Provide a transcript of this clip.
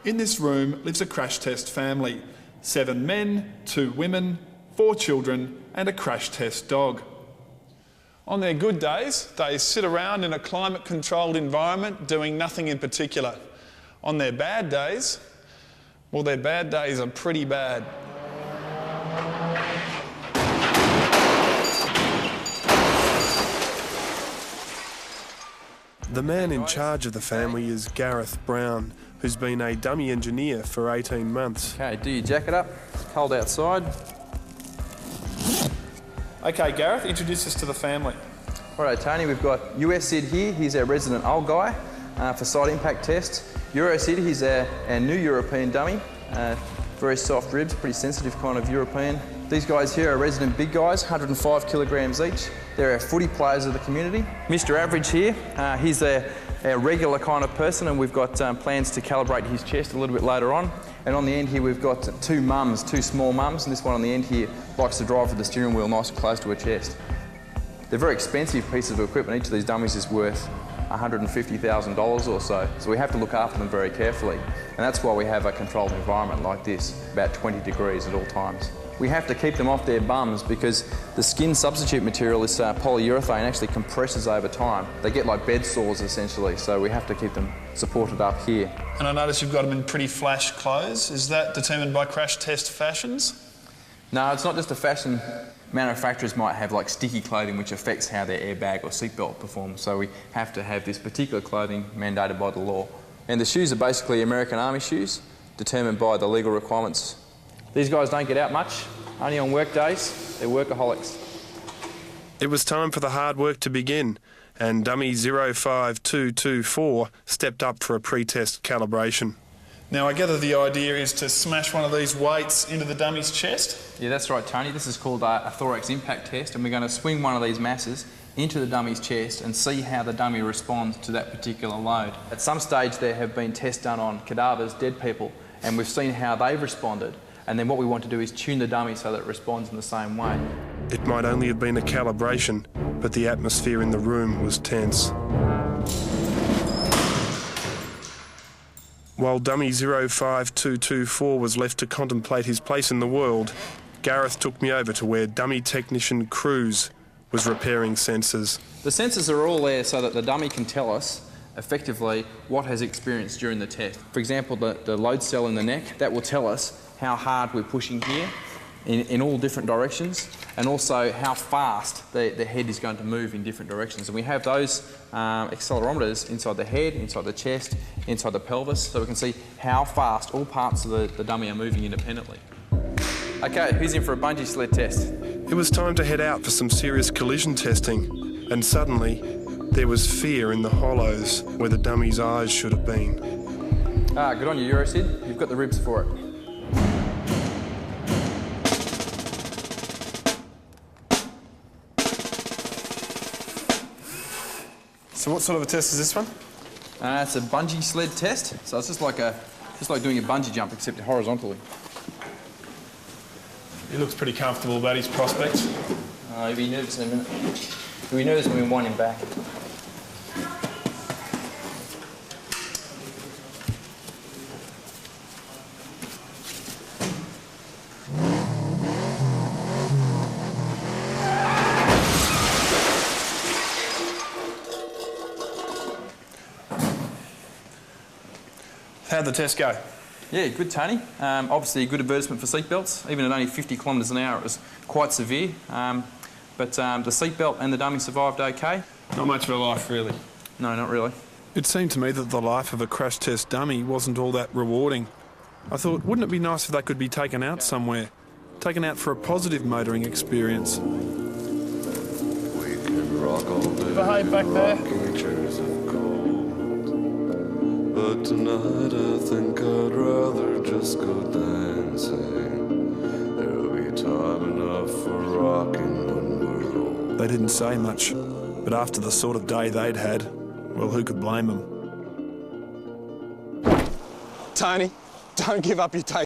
in this room lives a crash test family. 7 men, 2 women, 4 children and a crash test dog. On their good days, they sit around in a climate-controlled environment doing nothing in particular. On their bad days, well, their bad days are pretty bad. The man in charge of the family is Gareth Brown, who's been a dummy engineer for 18 months. Okay, do your jacket up. It's cold outside. Okay, Gareth, introduce us to the family. Righto, Tony, we've got US Sid here. He's our resident old guy for side impact test. Euro Sid, he's our new European dummy. Very soft ribs, pretty sensitive kind of European. These guys here are resident big guys, 105 kilograms each. They're our footy players of the community. Mr. Average here, he's our regular kind of person, and we've got plans to calibrate his chest a little bit later on. And on the end here we've got 2 mums, 2 small mums, and this one on the end here likes to drive with the steering wheel nice and close to her chest. They're very expensive pieces of equipment. Each of these dummies is worth $150,000 or so, so we have to look after them very carefully. And that's why we have a controlled environment like this, about 20 degrees at all times. We have to keep them off their bums because the skin substitute material, this polyurethane, actually compresses over time. They get like bed sores essentially, so we have to keep them supported up here. And I notice you've got them in pretty flash clothes. Is that determined by crash test fashions? No, it's not just a fashion. Manufacturers might have like sticky clothing which affects how their airbag or seatbelt performs, so we have to have this particular clothing mandated by the law. And the shoes are basically American Army shoes, determined by the legal requirements. These guys don't get out much, only on work days. They're workaholics. It was time for the hard work to begin, and dummy 05224 stepped up for a pre-test calibration. Now, I gather the idea is to smash one of these weights into the dummy's chest? Yeah, that's right, Tony. This is called a thorax impact test, and we're going to swing one of these masses into the dummy's chest and see how the dummy responds to that particular load. At some stage, there have been tests done on cadavers, dead people, and we've seen how they've responded. And then what we want to do is tune the dummy so that it responds in the same way. It might only have been a calibration, but the atmosphere in the room was tense. While dummy 05224 was left to contemplate his place in the world, Gareth took me over to where dummy technician Cruz was repairing sensors. The sensors are all there so that the dummy can tell us effectively what has experienced during the test. For example, the load cell in the neck, that will tell us how hard we're pushing here in all different directions, and also how fast the head is going to move in different directions. And we have those accelerometers inside the head, inside the chest, inside the pelvis, so we can see how fast all parts of the dummy are moving independently. Okay, who's in for a bungee sled test? It was time to head out for some serious collision testing, and suddenly there was fear in the hollows where the dummy's eyes should have been. Good on you, Eurosid. You've got the ribs for it. So what sort of a test is this one? It's a bungee sled test. So it's just like doing a bungee jump, except horizontally. He looks pretty comfortable about his prospects. You'll be nervous in a minute. You'll be nervous when we wind him back. How'd the test go? Yeah, good, Tony. Obviously a good advertisement for seatbelts. Even at only 50 kilometres an hour, it was quite severe. But the seatbelt and the dummy survived okay. Not much of a life, really. No, not really. It seemed to me that the life of a crash test dummy wasn't all that rewarding. I thought, wouldn't it be nice if they could be taken out somewhere? Taken out for a positive motoring experience. We can rock all day. Behave back there. But tonight I think I'd rather just go dancing. There'll be time enough for rocking when we're old. They didn't say much, but after the sort of day they'd had, well, who could blame them? Tony, don't give up your taste.